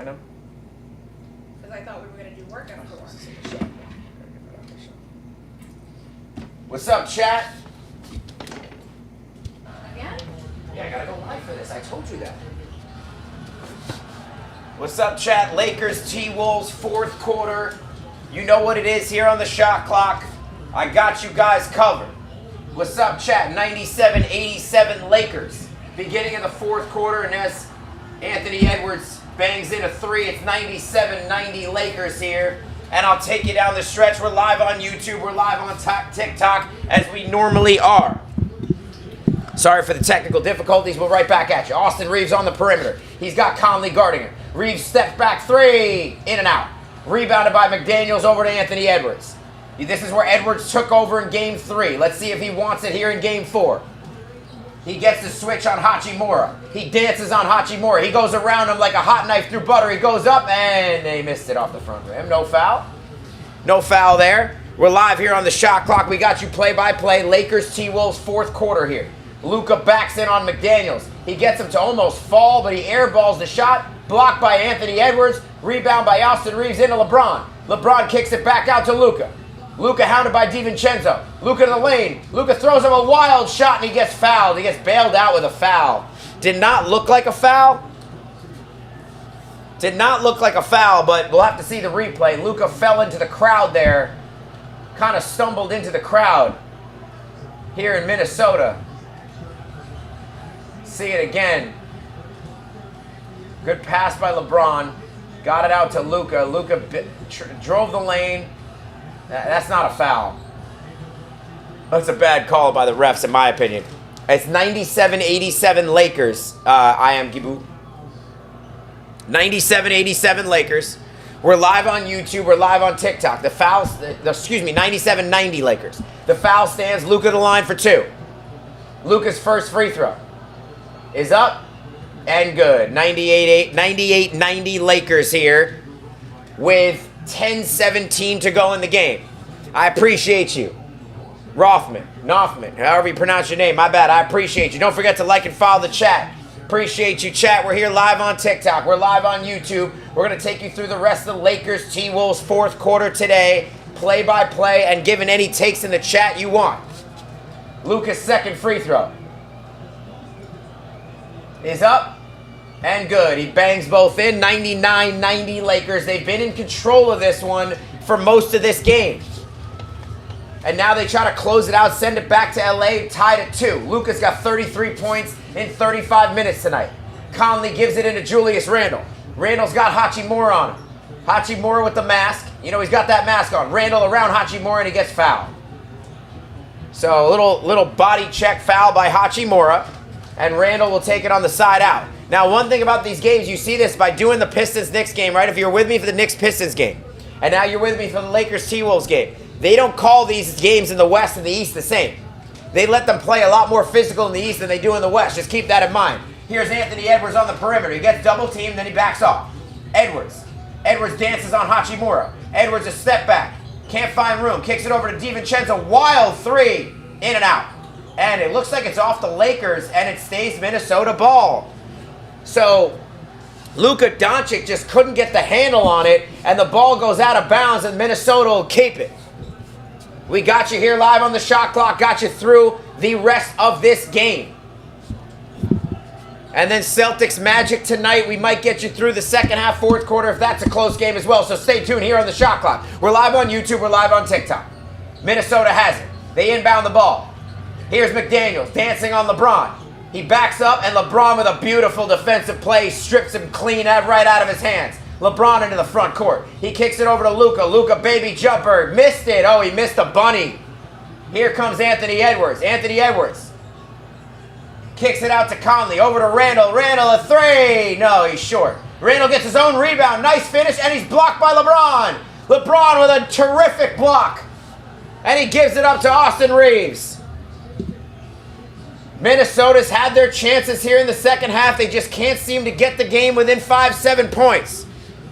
find him? Because I thought we were going to do work on the floor. What's up, chat? Again? Yeah, I gotta go live for this. I told you that. What's up, chat? Lakers, T-Wolves, fourth quarter. You know what it is here on the shot clock. I got you guys covered. What's up, chat? 97-87 Lakers. Beginning of the fourth quarter, and as Anthony Edwards bangs in a three, it's 97-90 Lakers here. And I'll take you down the stretch. We're live on YouTube. We're live on TikTok, as we normally are. Sorry for the technical difficulties. We're right back at you. Austin Reeves on the perimeter. He's got Conley guarding him. Reeves step back three. In and out. Rebounded by McDaniels over to Anthony Edwards. This is where Edwards took over in game 3. Let's see if he wants it here in game 4. He gets the switch on Hachimura. He dances on Hachimura. He goes around him like a hot knife through butter. He goes up, and they missed it off the front rim. No foul. No foul there. We're live here on the shot clock. We got you play-by-play. Lakers, T-Wolves, fourth quarter here. Luka backs in on McDaniels. He gets him to almost fall, but he airballs the shot. Blocked by Anthony Edwards. Rebound by Austin Reeves into LeBron. LeBron kicks it back out to Luka. Luka hounded by DiVincenzo. Luka to the lane. Luka throws him a wild shot and he gets fouled. He gets bailed out with a foul. Did not look like a foul. Did not look like a foul, but we'll have to see the replay. Luka fell into the crowd there. Kind of stumbled into the crowd here in Minnesota. See it again. Good pass by LeBron. Got it out to Luka. Luka drove the lane. That's not a foul. That's a bad call by the refs, in my opinion. It's 97-87 Lakers. I am Gibu. 97-87 Lakers. We're live on YouTube. We're live on TikTok. The fouls, excuse me, 97-90 Lakers. The foul stands. Luka to the line for 2. Luka's first free throw is up and good. 98-90 Lakers here with 10-17 to go in the game. I appreciate you. Noffman, however you pronounce your name. My bad, I appreciate you. Don't forget to like and follow the chat. Appreciate you, chat. We're here live on TikTok. We're live on YouTube. We're going to take you through the rest of the Lakers T-Wolves fourth quarter today. Play-by-play and giving any takes in the chat you want. Luka's second free throw is up and good. He bangs both in. 99-90 Lakers. They've been in control of this one for most of this game. And now they try to close it out, send it back to LA, tied at 2. Luka's got 33 points in 35 minutes tonight. Conley gives it into Julius Randle. Randle's got Hachimura on him. Hachimura with the mask. You know, he's got that mask on. Randle around Hachimura and he gets fouled. So a little body check foul by Hachimura. And Randle will take it on the side out. Now, one thing about these games, you see this by doing the Pistons-Knicks game, right? If you're with me for the Knicks-Pistons game, and now you're with me for the Lakers-T-Wolves game, they don't call these games in the West and the East the same. They let them play a lot more physical in the East than they do in the West. Just keep that in mind. Here's Anthony Edwards on the perimeter. He gets double-teamed, then he backs off. Edwards dances on Hachimura. Edwards a step back. Can't find room. Kicks it over to DiVincenzo. Wild three. In and out. And it looks like it's off the Lakers, and it stays Minnesota ball. So Luka Doncic just couldn't get the handle on it, and the ball goes out of bounds, and Minnesota will keep it. We got you here live on the shot clock, got you through the rest of this game. And then Celtics Magic tonight. We might get you through the second half, fourth quarter, if that's a close game as well. So stay tuned here on the shot clock. We're live on YouTube. We're live on TikTok. Minnesota has it. They inbound the ball. Here's McDaniels dancing on LeBron. He backs up, and LeBron with a beautiful defensive play strips him clean right out of his hands. LeBron into the front court. He kicks it over to Luka. Luka, baby jumper. Missed it. Oh, he missed a bunny. Here comes Anthony Edwards. Anthony Edwards kicks it out to Conley. Over to Randle. Randle, a three. No, he's short. Randle gets his own rebound. Nice finish, and he's blocked by LeBron. LeBron with a terrific block. And he gives it up to Austin Reeves. Minnesota's had their chances here in the second half. They just can't seem to get the game within 5-7 points.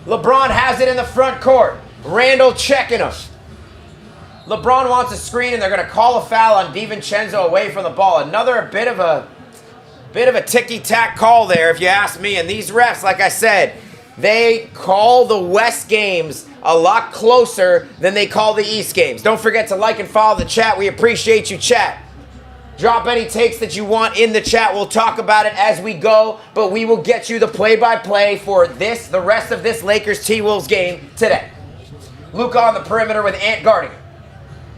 LeBron has it in the front court. Randle checking him. LeBron wants a screen, and they're going to call a foul on DiVincenzo away from the ball. Another bit of a ticky-tack call there, if you ask me. And these refs, like I said, They call the West games a lot closer than they call the East games. Don't forget to like and follow the chat. We appreciate you, chat. Drop any takes that you want in the chat. We'll talk about it as we go, but we will get you the play-by-play for the rest of this Lakers T-Wolves game today. Luka on the perimeter with Ant guarding.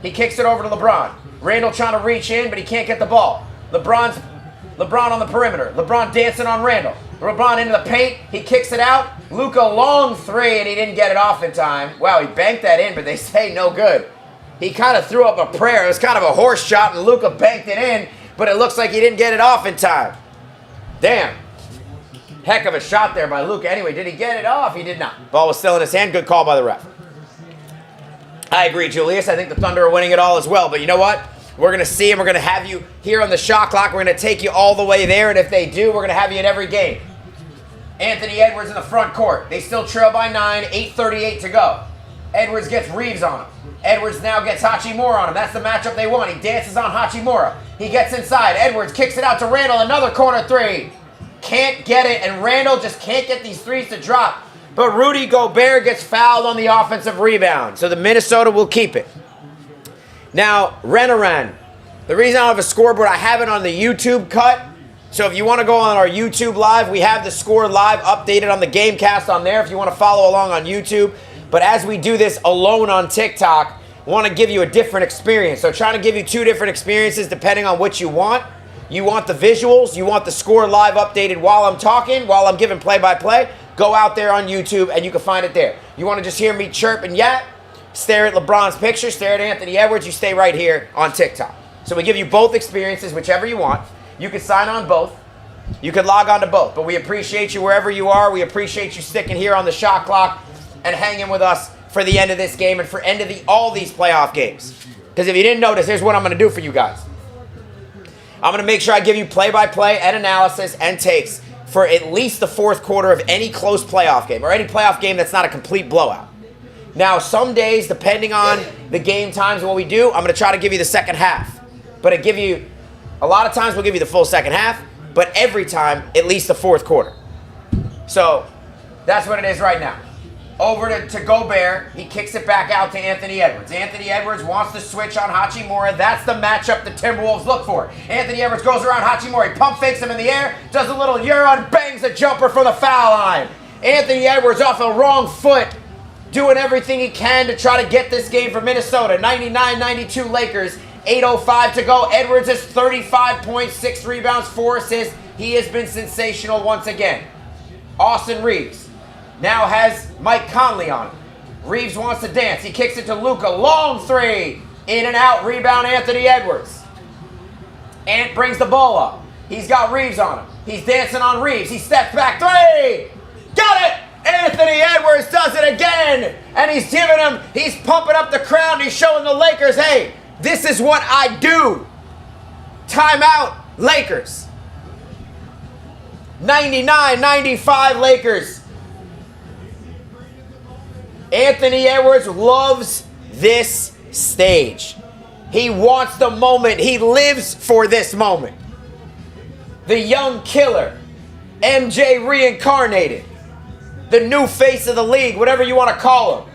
He kicks it over to LeBron. Randall trying to reach in, but he can't get the ball. LeBron on the perimeter. LeBron dancing on Randall. LeBron into the paint. He kicks it out. Luka long three, and he didn't get it off in time. Wow, he banked that in, but they say no good. He kind of threw up a prayer. It was kind of a horse shot, and Luka banked it in, but it looks like he didn't get it off in time. Damn. Heck of a shot there by Luka. Anyway, did he get it off? He did not. Ball was still in his hand. Good call by the ref. I agree, Julius. I think the Thunder are winning it all as well. But you know what? We're going to see and we're going to have you here on the shot clock. We're going to take you all the way there. And if they do, we're going to have you in every game. Anthony Edwards in the front court. They still trail by 9. 8:38 to go. Edwards gets Reeves on him. Edwards now gets Hachimura on him. That's the matchup they want. He dances on Hachimura. He gets inside. Edwards kicks it out to Randall. Another corner three. Can't get it. And Randall just can't get these threes to drop. But Rudy Gobert gets fouled on the offensive rebound. So the Minnesota will keep it. Now, Renaran. The reason I don't have a scoreboard, I have it on the YouTube cut. So if you want to go on our YouTube live, we have the score live updated on the Gamecast on there if you want to follow along on YouTube. But as we do this alone on TikTok, I want to give you a different experience. So trying to give you two different experiences depending on what you want. You want the visuals, you want the score live updated while I'm talking, while I'm giving play-by-play. Go out there on YouTube and you can find it there. You want to just hear me chirp and yap? Stare at LeBron's picture, stare at Anthony Edwards, you stay right here on TikTok. So we give you both experiences, whichever you want. You can sign on both. You can log on to both. But we appreciate you wherever you are. We appreciate you sticking here on the shot clock and hanging with us for the end of this game and for end of all these playoff games. Because if you didn't notice, here's what I'm going to do for you guys. I'm going to make sure I give you play-by-play and analysis and takes for at least the fourth quarter of any close playoff game or any playoff game that's not a complete blowout. Now, some days, depending on the game times and what we do, I'm going to try to give you the second half. But a lot of times we'll give you the full second half, but every time, at least the fourth quarter. So, that's what it is right now. Over to Gobert. He kicks it back out to Anthony Edwards. Anthony Edwards wants to switch on Hachimura. That's the matchup the Timberwolves look for. Anthony Edwards goes around Hachimura. He pump fakes him in the air, does a little euro and bangs a jumper from the foul line. Anthony Edwards off a wrong foot, doing everything he can to try to get this game for Minnesota. 99-92 Lakers. 8:05 to go. Edwards has 35 points, 6 rebounds, 4 assists. He has been sensational once again. Austin Reeves now has Mike Conley on him. Reeves wants to dance. He kicks it to Luka. Long three. In and out. Rebound Anthony Edwards. Ant brings the ball up. He's got Reeves on him. He's dancing on Reeves. He steps back. Three. Got it. Anthony Edwards does it again. And he's pumping up the crowd. And he's showing the Lakers, hey, this is what I do. Timeout, Lakers. 99-95 Lakers. Anthony Edwards loves this stage. He wants the moment. He lives for this moment. The young killer. MJ reincarnated. The new face of the league, whatever you want to call him.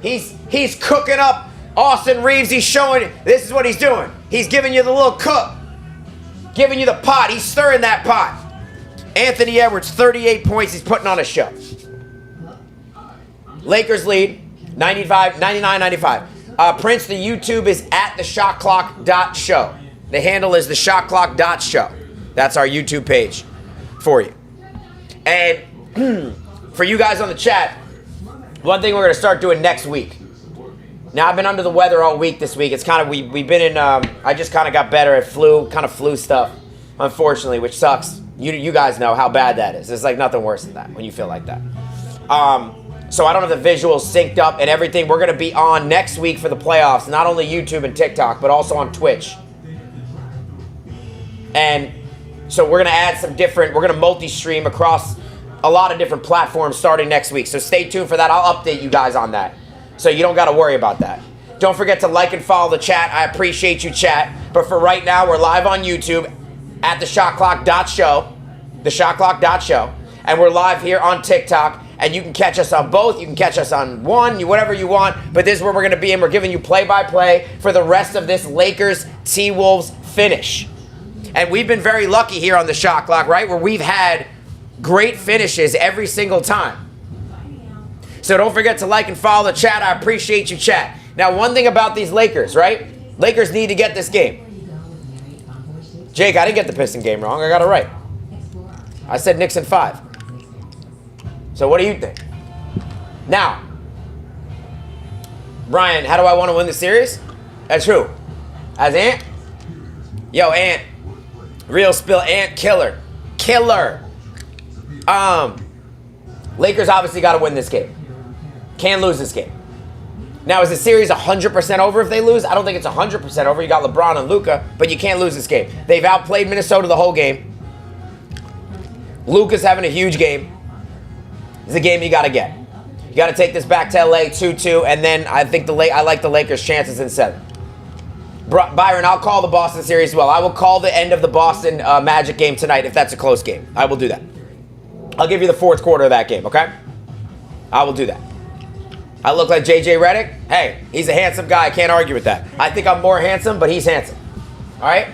He's cooking up Austin Reeves. He's showing, this is what he's doing. He's giving you the little cook. Giving you the pot. He's stirring that pot. Anthony Edwards, 38 points. He's putting on a show. Lakers lead, 99-95. Prince, the YouTube is at theshotclock.show. The handle is theshotclock.show. That's our YouTube page for you. And for you guys on the chat, one thing we're going to start doing next week. Now, I've been under the weather all week this week. It's kind of, we've been in, I just kind of got better at flu stuff, unfortunately, which sucks. You guys know how bad that is. It's like nothing worse than that when you feel like that. So I don't have the visuals synced up and everything. We're going to be on next week for the playoffs, not only YouTube and TikTok, but also on Twitch. And so we're going to add some different, we're going to multi-stream across a lot of different platforms starting next week. So stay tuned for that. I'll update you guys on that. So you don't got to worry about that. Don't forget to like and follow the chat. I appreciate you, chat. But for right now, we're live on YouTube at theshotclock.show. Theshotclock.show. And we're live here on TikTok And you can catch us on both. You can catch us on one, whatever you want. But this is where we're going to be, and we're giving you play-by-play for the rest of this Lakers T-Wolves finish. And we've been very lucky here on the Shot Clock, right? Where we've had great finishes every single time. So don't forget to like and follow the chat. I appreciate you, chat. Now, one thing about these Lakers, right? Lakers need to get this game. Jake, I didn't get the Piston game wrong. I got it right. I said Knicks in 5. So what do you think? Now, Brian, how do I want to win the series? That's true. As Ant? Yo, Ant. Real spill. Ant killer. Killer. Lakers obviously got to win this game. Can't lose this game. Now, is the series 100% over if they lose? I don't think it's 100% over. You got LeBron and Luka, but you can't lose this game. They've outplayed Minnesota the whole game. Luka's having a huge game. It's a game you got to get. You got to take this back to LA 2-2, and then I think I like the Lakers' chances in 7. Byron, I'll call the Boston series as well. I will call the end of the Boston Magic game tonight if that's a close game. I will do that. I'll give you the 4th quarter of that game, okay? I will do that. I look like J.J. Redick? Hey, he's a handsome guy. I can't argue with that. I think I'm more handsome, but he's handsome. All right?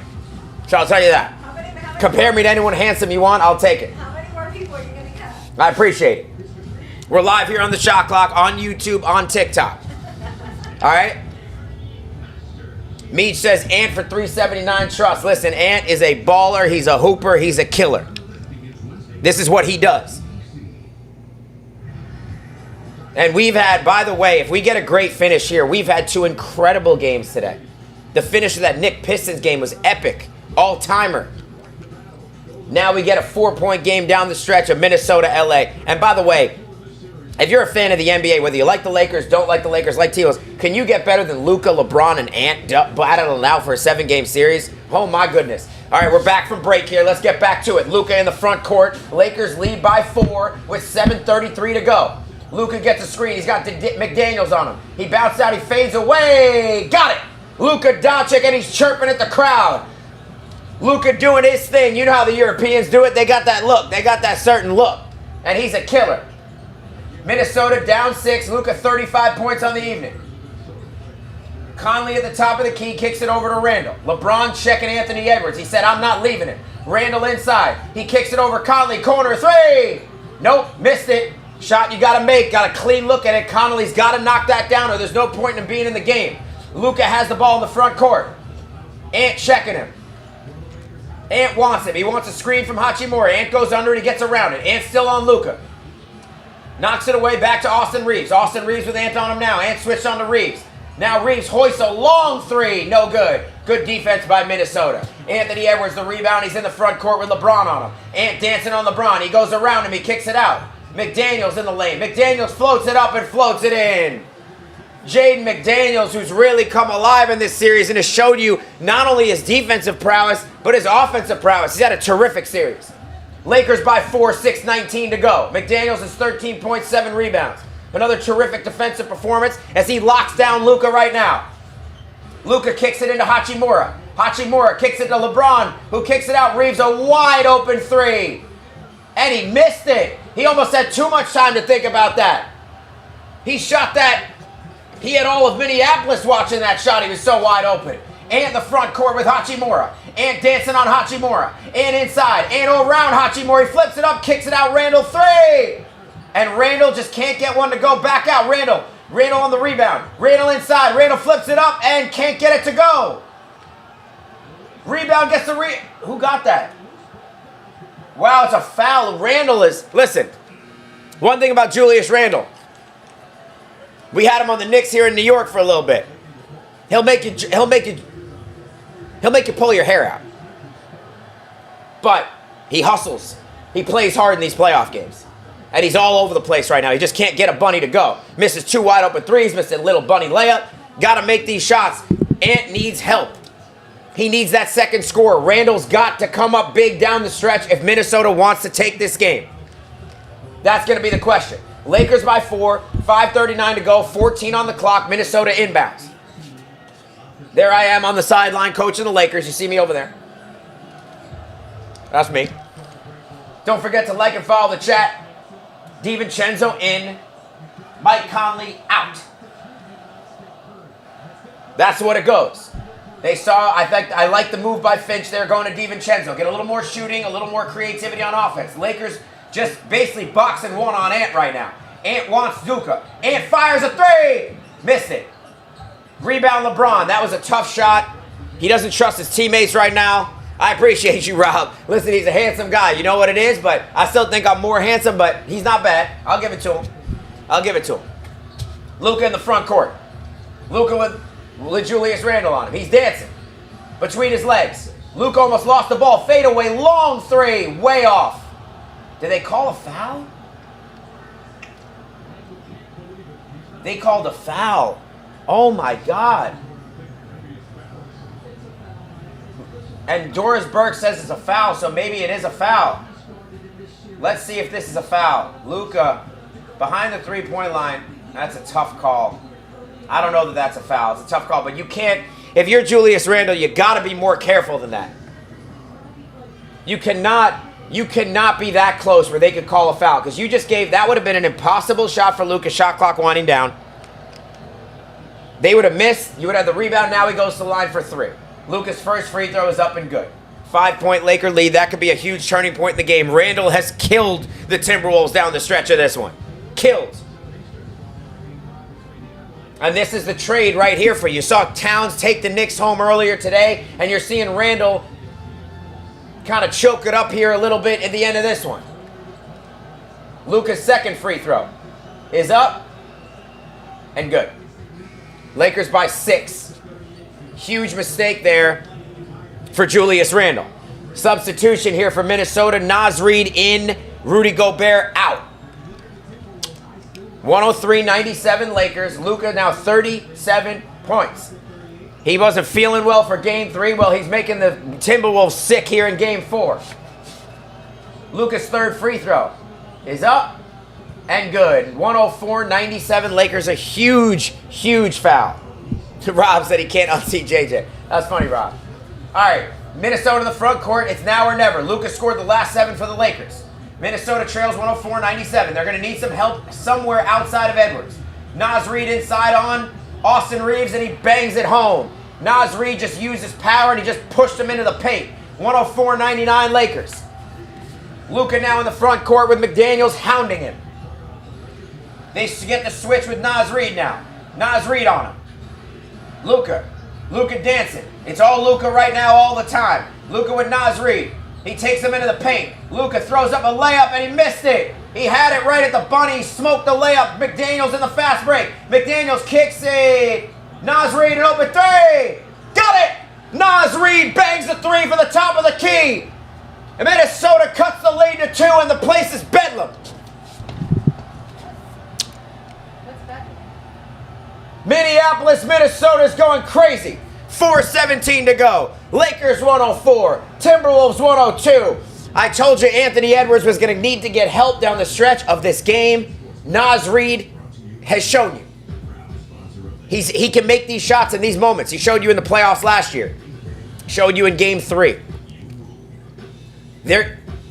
So I'll tell you that. Compare me to anyone handsome you want, I'll take it. How many more people are you going to catch? I appreciate it. We're live here on the Shot Clock, on YouTube, on TikTok. All right? Meach says, Ant for 379 trust. Listen, Ant is a baller. He's a hooper. He's a killer. This is what he does. And we've had, by the way, if we get a great finish here, we've had 2 incredible games today. The finish of that Knicks Pistons game was epic. All-timer. Now we get a 4-point game down the stretch of Minnesota, LA. And by the way, if you're a fan of the NBA, whether you like the Lakers, don't like the Lakers, like T-Wolves, can you get better than Luka, LeBron, and Ant battling it out for a 7-game series? Oh, my goodness. All right, we're back from break here. Let's get back to it. Luka in the front court. Lakers lead by 4 with 7:33 to go. Luka gets a screen. He's got McDaniels on him. He bounced out. He fades away. Got it. Luka Doncic, and he's chirping at the crowd. Luka doing his thing. You know how the Europeans do it. They got that look. They got that certain look. And he's a killer. Minnesota down 6. Luka 35 points on the evening. Conley at the top of the key kicks it over to Randall. LeBron checking Anthony Edwards. He said, I'm not leaving it. Randall inside. He kicks it over Conley. Corner 3. Nope, missed it. Shot you got to make. Got a clean look at it. Conley's got to knock that down or there's no point in him being in the game. Luka has the ball in the front court. Ant checking him. Ant wants him. He wants a screen from Hachimura. Ant goes under it. He gets around it. Ant's still on Luka. Knocks it away back to Austin Reeves. Austin Reeves with Ant on him now. Ant switched on to Reeves. Now Reeves hoists a long 3. No good. Good defense by Minnesota. Anthony Edwards the rebound. He's in the front court with LeBron on him. Ant dancing on LeBron. He goes around him. He kicks it out. McDaniels in the lane. McDaniels floats it up and floats it in. Jaden McDaniels, who's really come alive in this series and has showed you not only his defensive prowess, but his offensive prowess. He's had a terrific series. Lakers by 4, 6:19 to go. McDaniels is 13.7 rebounds. Another terrific defensive performance as he locks down Luka right now. Luka kicks it into Hachimura. Hachimura kicks it to LeBron, who kicks it out. Reeves a wide open 3. And he missed it. He almost had too much time to think about that. He shot that. He had all of Minneapolis watching that shot. He was so wide open. And the front court with Hachimura. And dancing on Hachimura. And inside. And around Hachimura. He flips it up, kicks it out. Randall 3. And Randall just can't get one to go back out. Randall on the rebound. Randall inside. Randall flips it up and can't get it to go. Rebound gets the Who got that? Wow, it's a foul. Randall is... Listen, one thing about Julius Randall. We had him on the Knicks here in New York for a little bit. He'll make you pull your hair out. But he hustles. He plays hard in these playoff games. And he's all over the place right now. He just can't get a bunny to go. Misses 2 wide open 3s, missed a little bunny layup. Got to make these shots. Ant needs help. He needs that second score. Randall's got to come up big down the stretch if Minnesota wants to take this game. That's going to be the question. Lakers by 4, 5:39 to go, 14 on the clock, Minnesota inbounds. There I am on the sideline coaching the Lakers. You see me over there. That's me. Don't forget to like and follow the chat. DiVincenzo in. Mike Conley out. That's what it goes. They saw, I like the move by Finch there going to DiVincenzo. Get a little more shooting, a little more creativity on offense. Lakers just basically boxing one on Ant right now. Ant wants Luka. Ant fires a three. Missed it. Rebound LeBron. That was a tough shot. He doesn't trust his teammates right now. I appreciate you, Rob. Listen, he's a handsome guy. You know what it is, but I still think I'm more handsome, but he's not bad. I'll give it to him. I'll give it to him. Luka in the front court. Luka with Julius Randle on him. He's dancing between his legs. Luka almost lost the ball. Fade away, long three, way off. Did they call a foul? They called a foul. Oh my God. And Doris Burke says it's a foul, so maybe it is a foul. Let's see if this is a foul. Luka behind the three-point line. That's a tough call. I don't know that that's a foul. It's a tough call, but you can't, if you're Julius Randle, you got to be more careful than that. You cannot be that close where they could call a foul, because you just gave, that would have been an impossible shot for Luka, shot clock winding down. They would have missed. You would have the rebound. Now he goes to the line for three. Luka's first free throw is up and good. 5-point Laker lead. That could be a huge turning point in the game. Randle has killed the Timberwolves down the stretch of this one. Killed. And this is the trade right here for you. You saw Towns take the Knicks home earlier today, and you're seeing Randle kind of choke it up here a little bit at the end of this one. Luka's second free throw is up and good. Lakers by 6. Huge mistake there for Julius Randle. Substitution here for Minnesota. Naz Reid in, Rudy Gobert out. 103-97 Lakers. Luka now 37 points. He wasn't feeling well for Game 3. Well, he's making the Timberwolves sick here in Game 4. Luka's third free throw is up and good. 104-97 Lakers. A huge, huge foul. Rob said he can't unsee JJ. That's funny, Rob. All right, Minnesota in the front court. It's now or never. Luka scored the last 7 for the Lakers. Minnesota trails 104-97. They're going to need some help somewhere outside of Edwards. Naz Reid inside on Austin Reeves, and he bangs it home. Naz Reid just used his power, and he just pushed him into the paint. 104-99 Lakers. Luka now in the front court with McDaniels hounding him. They get the switch with Naz Reid now. Naz Reid on him. Luka dancing. It's all Luka right now all the time. Luka with Naz Reid. He takes him into the paint. Luka throws up a layup, and he missed it. He had it right at the bunny. He smoked the layup. McDaniels in the fast break. McDaniels kicks it. Naz Reid an open three. Got it! Naz Reid bangs the three for the top of the key. And Minnesota cuts the lead to 2, and the place is bedlam. Minneapolis, Minnesota is going crazy. 4:17 to go. Lakers 104. Timberwolves 102. I told you Anthony Edwards was going to need to get help down the stretch of this game. Naz Reid has shown you. He can make these shots in these moments. He showed you in the playoffs last year. Showed you in Game 3.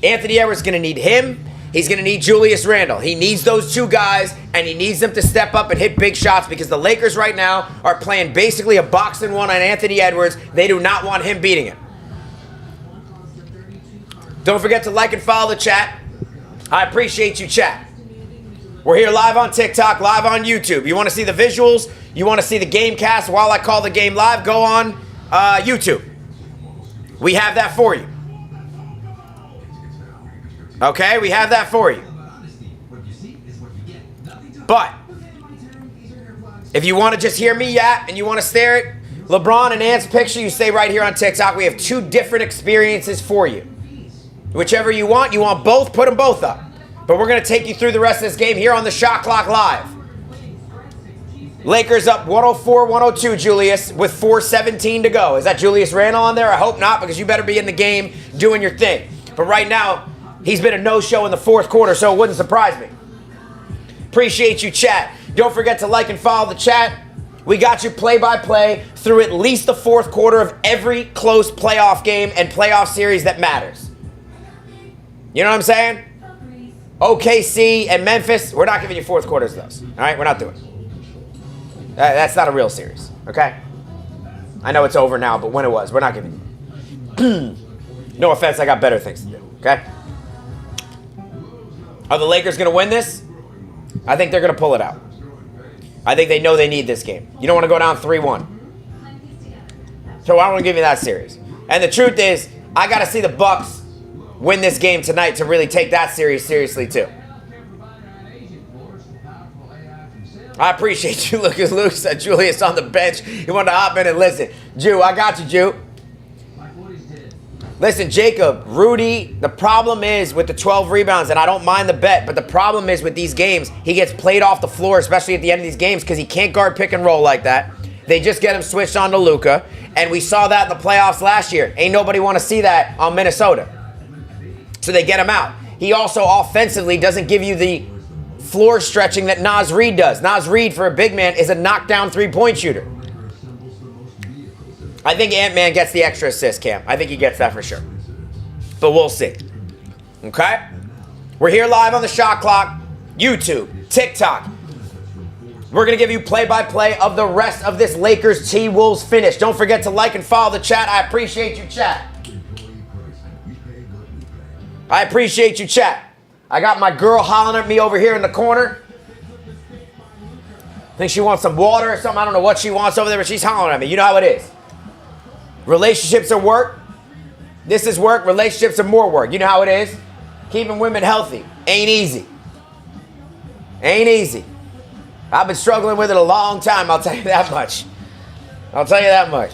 Anthony Edwards is going to need him. He's going to need Julius Randle. He needs those two guys, and he needs them to step up and hit big shots, because the Lakers right now are playing basically a boxing one on Anthony Edwards. They do not want him beating it. Don't forget to like and follow the chat. I appreciate you, chat. We're here live on TikTok, live on YouTube. You want to see the visuals? You want to see the game cast while I call the game live? Go on YouTube. We have that for you. Okay, we have that for you. But if you want to just hear me yap and you want to stare at LeBron and Ant's picture, you stay right here on TikTok. We have 2 different experiences for you. Whichever you want both, put them both up. But we're going to take you through the rest of this game here on the Shot Clock Live. Lakers up 104-102, Julius, with 4:17 to go. Is that Julius Randle on there? I hope not, because you better be in the game doing your thing. But right now, he's been a no-show in the 4th quarter, so it wouldn't surprise me. Appreciate you, chat. Don't forget to like and follow the chat. We got you play-by-play through at least the 4th quarter of every close playoff game and playoff series that matters. You know what I'm saying? OKC and Memphis, we're not giving you fourth quarters of those. All right, we're not doing it. That's not a real series, okay? I know it's over now, but when it was, we're not giving you. No offense, I got better things to do, okay? Are the Lakers going to win this? I think they're going to pull it out. I think they know they need this game. You don't want to go down 3-1. So I don't want to give you that series. And the truth is, I got to see the Bucks win this game tonight to really take that series seriously too. I appreciate you, Lucas. Luke said Julius on the bench. He wanted to hop in and listen. Jew, I got you, Jew. Listen, Jacob, Rudy, the problem is with the 12 rebounds, and I don't mind the bet, but the problem is with these games, he gets played off the floor, especially at the end of these games, because he can't guard pick and roll like that. They just get him switched on to Luka, and we saw that in the playoffs last year. Ain't nobody want to see that on Minnesota. So they get him out. He also offensively doesn't give you the floor stretching that Naz Reid does. Naz Reid, for a big man, is a knockdown three-point shooter. I think Ant-Man gets the extra assist, Cam. I think he gets that for sure. But we'll see. Okay? We're here live on the Shot Clock, YouTube, TikTok. We're going to give you play-by-play of the rest of this Lakers T-Wolves finish. Don't forget to like and follow the chat. I appreciate you, chat. I appreciate you, chat. I got my girl hollering at me over here in the corner. Think she wants some water or something. I don't know what she wants over there, but she's hollering at me. You know how it is. Relationships are work. This is work. Relationships are more work. You know how it is. Keeping women healthy ain't easy. Ain't easy. I've been struggling with it a long time. I'll tell you that much. I'll tell you that much.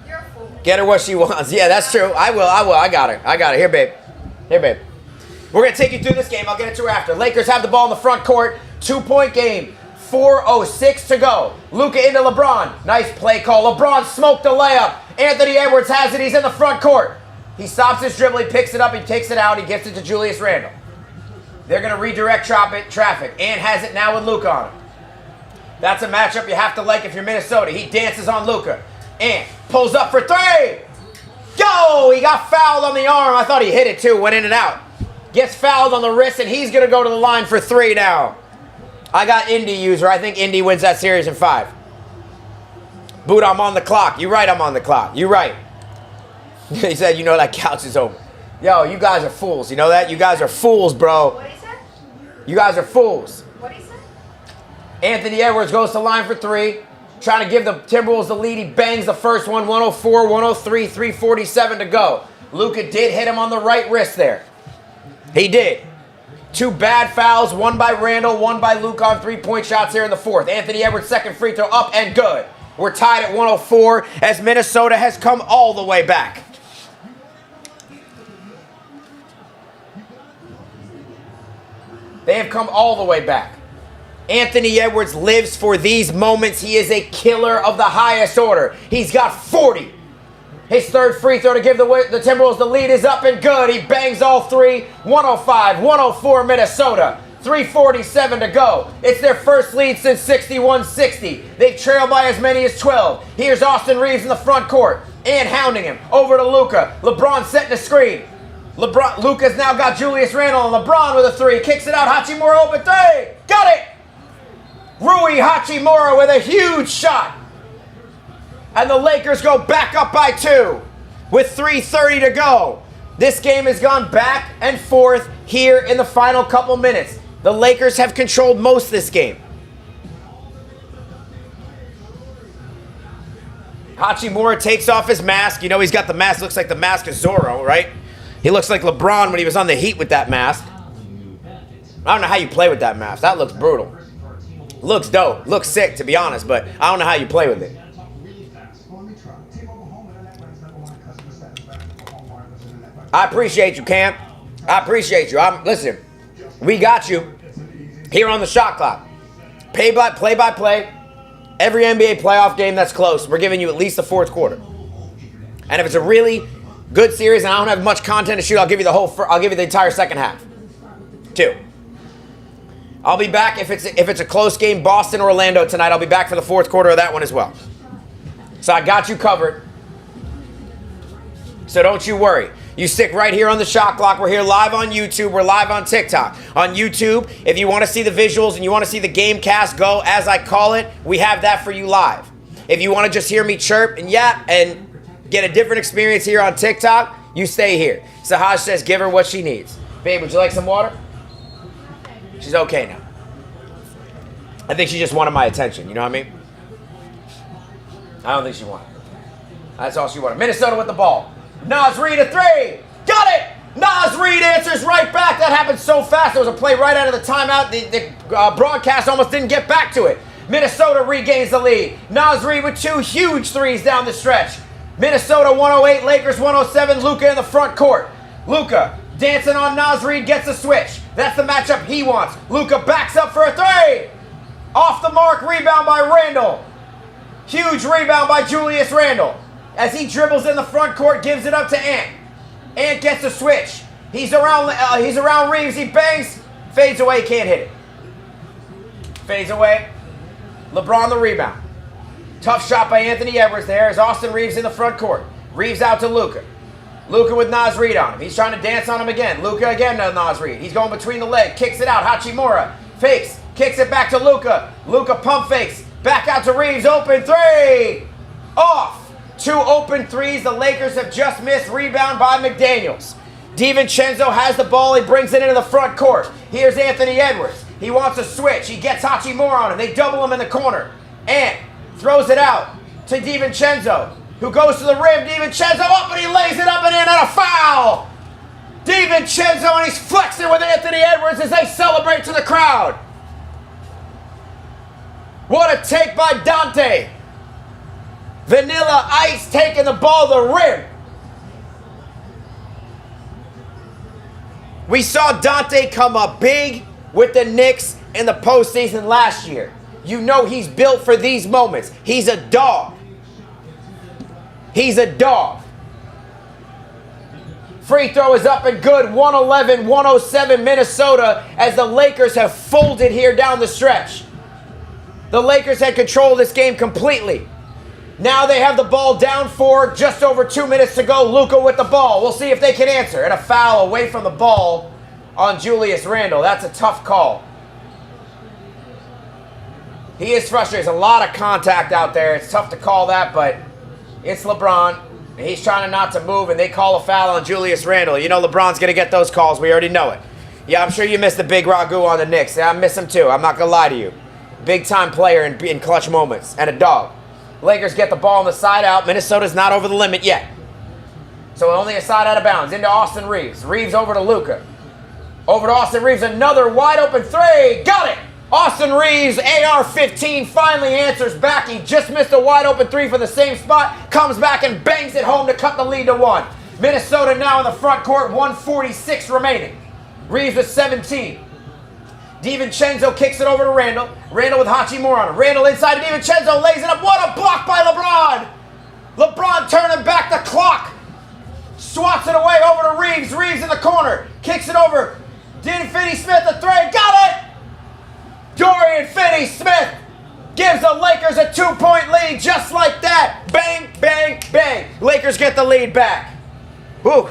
You're a fool. Get her what she wants. Yeah, that's true. I will. I got her. Here, babe. Here, babe. We're going to take you through this game. I'll get it to her after. Lakers have the ball in the front court. 2-point game. 4:06 to go. Luka into LeBron. Nice play call. LeBron smoked the layup. Anthony Edwards has it. He's in the front court. He stops his dribble. He picks it up. He takes it out. He gives it to Julius Randle. They're going to redirect traffic. Ant has it now with Luka on him. That's a matchup you have to like if you're Minnesota. He dances on Luka. Ant pulls up for three. Go! He got fouled on the arm. I thought he hit it too. Went in and out. Gets fouled on the wrist, and he's going to go to the line for three now. I got Indy user. I think Indy wins that series in 5. Boot, I'm on the clock. You're right, I'm on the clock. You're right. He said, you know that couch is over. Yo, you guys are fools. You know that? You guys are fools, bro. What he said? You guys are fools. What he said? Anthony Edwards goes to the line for three. Trying to give the Timberwolves the lead. He bangs the first one. 104, 103, 3:47 to go. Luka did hit him on the right wrist there. He did. 2 bad fouls, one by Randall, one by Luka on 3-point shots here in the fourth. Anthony Edwards' second free throw up and good. We're tied at 104 as Minnesota has come all the way back. They have come all the way back. Anthony Edwards lives for these moments. He is a killer of the highest order. He's got 40. His third free throw to give the Timberwolves the lead is up and good. He bangs all three. 105, 104 Minnesota. 3:47 to go. It's their first lead since 61-60. They've trailed by as many as 12. Here's Austin Reeves in the front court. And hounding him. Over to Luka. LeBron setting a screen. Luka's now got Julius Randle and LeBron with a three. Kicks it out. Hachimura open three. Got it. Rui Hachimura with a huge shot. And the Lakers go back up by 2 with 3:30 to go. This game has gone back and forth here in the final couple minutes. The Lakers have controlled most of this game. Hachimura takes off his mask. You know he's got the mask. Looks like the mask of Zorro, right? He looks like LeBron when he was on the Heat with that mask. I don't know how you play with that mask. That looks brutal. Looks dope. Looks sick, to be honest, but I don't know how you play with it. I appreciate you, Cam. I appreciate you. Listen, we got you here on the Shot Clock. Play-by-play. Every NBA playoff game that's close, we're giving you at least the fourth quarter. And if it's a really good series and I don't have much content to shoot, I'll give you the entire second half. 2. I'll be back if it's a close game, Boston, Orlando tonight. I'll be back for the fourth quarter of that one as well. So I got you covered. So don't you worry. You stick right here on the shot clock. We're here live on YouTube. We're live on TikTok. On YouTube, if you want to see the visuals and you want to see the game cast go as I call it, we have that for you live. If you want to just hear me chirp and yap and get a different experience here on TikTok, you stay here. Sahaj says give her what she needs. Babe, would you like some water? She's okay now. I think she just wanted my attention, you know what I mean? I don't think she wanted it. That's all she wanted. Minnesota with the ball. Naz Reid, a three. Got it! Naz Reid answers right back. That happened so fast. There was a play right out of the timeout. The broadcast almost didn't get back to it. Minnesota regains the lead. Naz Reid with two huge threes down the stretch. Minnesota 108, Lakers 107. Luka in the front court. Luka dancing on Naz Reid, gets a switch. That's the matchup he wants. Luka backs up for a three. Off the mark, rebound by Randle. Huge rebound by Julius Randle. As he dribbles in the front court, gives it up to Ant. Ant gets a switch. He's around Reeves. He bangs. Fades away. Can't hit it. Fades away. LeBron the rebound. Tough shot by Anthony Edwards there as Austin Reeves in the front court. Reeves out to Luka. Luka with Naz Reid on him. He's trying to dance on him again. Luka again to Naz Reid. He's going between the legs. Kicks it out. Hachimura. Fakes. Kicks it back to Luka. Luka pump fakes. Back out to Reeves. Open three. Off. Two open threes. The Lakers have just missed. Rebound by McDaniels. DiVincenzo has the ball. He brings it into the front court. Here's Anthony Edwards. He wants a switch. He gets Hachimura on him. They double him in the corner. Ant throws it out to DiVincenzo, who goes to the rim. DiVincenzo up and he lays it up and in on a foul. DiVincenzo, and he's flexing with Anthony Edwards as they celebrate to the crowd. What a take by Dante. Vanilla Ice taking the ball to the rim. We saw Dante come up big with the Knicks in the postseason last year. You know he's built for these moments. He's a dog. He's a dog. Free throw is up and good. 111-107 Minnesota as the Lakers have folded here down the stretch. The Lakers had control of this game completely. Now they have the ball down for just over 2 minutes to go. Luka with the ball. We'll see if they can answer. And a foul away from the ball on Julius Randle. That's a tough call. He is frustrated. There's a lot of contact out there. It's tough to call that, but it's LeBron. And he's trying not to move, and they call a foul on Julius Randle. You know LeBron's going to get those calls. We already know it. Yeah, I'm sure you missed the big ragu on the Knicks. I miss him too. I'm not going to lie to you. Big-time player in clutch moments, and a dog. Lakers get the ball on the side out. Minnesota's not over the limit yet. So only a side out of bounds. Into Austin Reeves. Reeves over to Luka. Over to Austin Reeves. Another wide open three. Got it! Austin Reeves, AR-15, finally answers back. He just missed a wide open three from the same spot. Comes back and bangs it home to cut the lead to one. Minnesota now in the front court. 1:46 remaining. Reeves with 17. DiVincenzo kicks it over to Randle. Randle with Hachimura on him. Randle inside to DiVincenzo, lays it up. What a block by LeBron! LeBron turning back the clock. Swats it away over to Reeves. Reeves in the corner. Kicks it over. Finney-Smith the three. Got it! Dorian Finney-Smith gives the Lakers a 2-point lead just like that. Bang, bang, bang. Lakers get the lead back. Whew.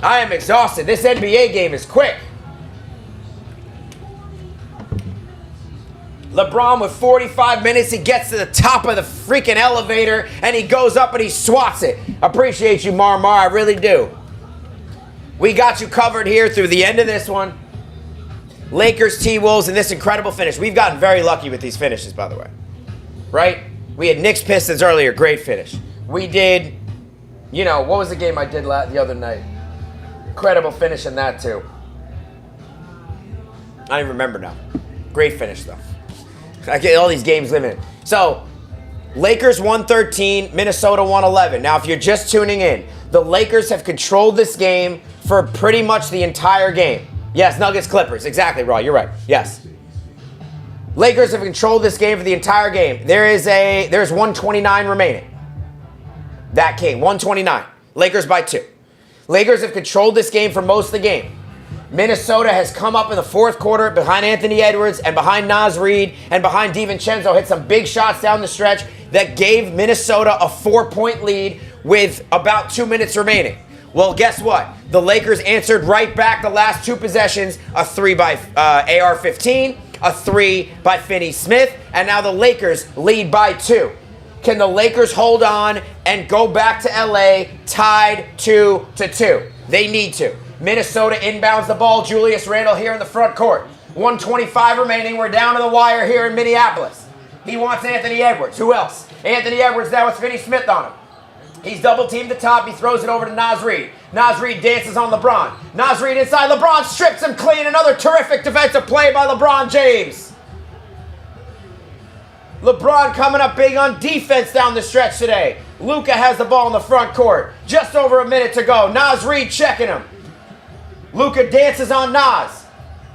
I am exhausted. This NBA game is quick. LeBron with 45 minutes. He gets to the top of the freaking elevator and he goes up and he swats it. Appreciate you, Mar. I really do. We got you covered here through the end of this one. Lakers, T-Wolves, and this incredible finish. We've gotten very lucky with these finishes, by the way. Right? We had Knicks Pistons earlier. Great finish. We did, you know, what was the game I did the other night? Incredible finish in that, too. I don't even remember now. Great finish, though. I get all these games living. So, Lakers 113, Minnesota 111. Now, if you're just tuning in, the Lakers have controlled this game for pretty much the entire game. Yes, Nuggets, Clippers. Exactly, Raw. You're right. Yes. Lakers have controlled this game for the entire game. There's 129 remaining. That game, 129. Lakers by 2. Lakers have controlled this game for most of the game. Minnesota has come up in the fourth quarter behind Anthony Edwards and behind Naz Reid and behind DiVincenzo. Hit some big shots down the stretch that gave Minnesota a 4-point lead with about 2 minutes remaining. Well, guess what? The Lakers answered right back the last 2 possessions, a 3 by AR-15, a 3 by Finney-Smith, and now the Lakers lead by 2. Can the Lakers hold on and go back to LA tied 2-2? They need to. Minnesota inbounds the ball. Julius Randle here in the front court. 1:25 remaining. We're down to the wire here in Minneapolis. He wants Anthony Edwards. Who else? Anthony Edwards now with Finney-Smith on him. He's double-teamed the top. He throws it over to Naz Reid. Naz Reid dances on LeBron. Naz Reid inside. LeBron strips him clean. Another terrific defensive play by LeBron James. LeBron coming up big on defense down the stretch today. Luka has the ball in the front court. Just over a minute to go. Naz Reid checking him. Luka dances on Naz.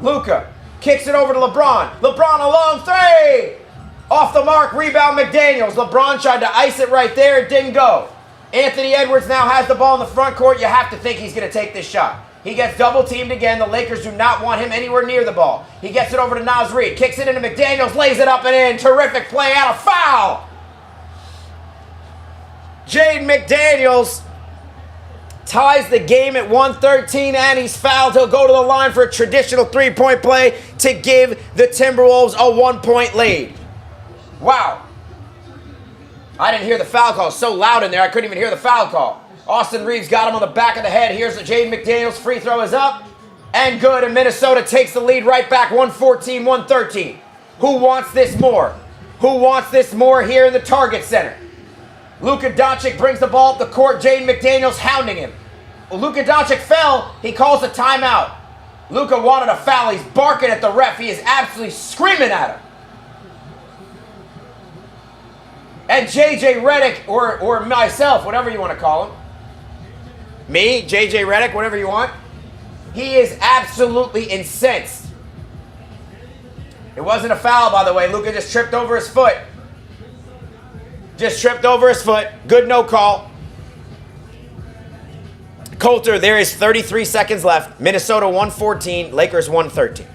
Luka kicks it over to LeBron. LeBron a long 3. Off the mark, rebound McDaniels. LeBron tried to ice it right there. It didn't go. Anthony Edwards now has the ball in the front court. You have to think he's going to take this shot. He gets double-teamed again. The Lakers do not want him anywhere near the ball. He gets it over to Naz Reid. Kicks it into McDaniels. Lays it up and in. Terrific play out of foul. Jaden McDaniels ties the game at 113, and he's fouled. He'll go to the line for a traditional three-point play to give the Timberwolves a 1-point lead. Wow. I didn't hear the foul call. So loud in there, I couldn't even hear the foul call. Austin Reeves got him on the back of the head. Here's the Jaden McDaniels. Free throw is up and good, and Minnesota takes the lead right back, 114-113. Who wants this more? Who wants this more here in the Target Center? Luka Doncic brings the ball up the court. Jaden McDaniels hounding him. Well, Luka Doncic fell. He calls a timeout. Luka wanted a foul. He's barking at the ref. He is absolutely screaming at him. And JJ Redick, or myself, whatever you want to call him. Me, JJ Redick, whatever you want. He is absolutely incensed. It wasn't a foul, by the way. Luka just tripped over his foot. Just tripped over his foot. Good no call. Coulter, there is 33 seconds left. Minnesota 114, Lakers 113.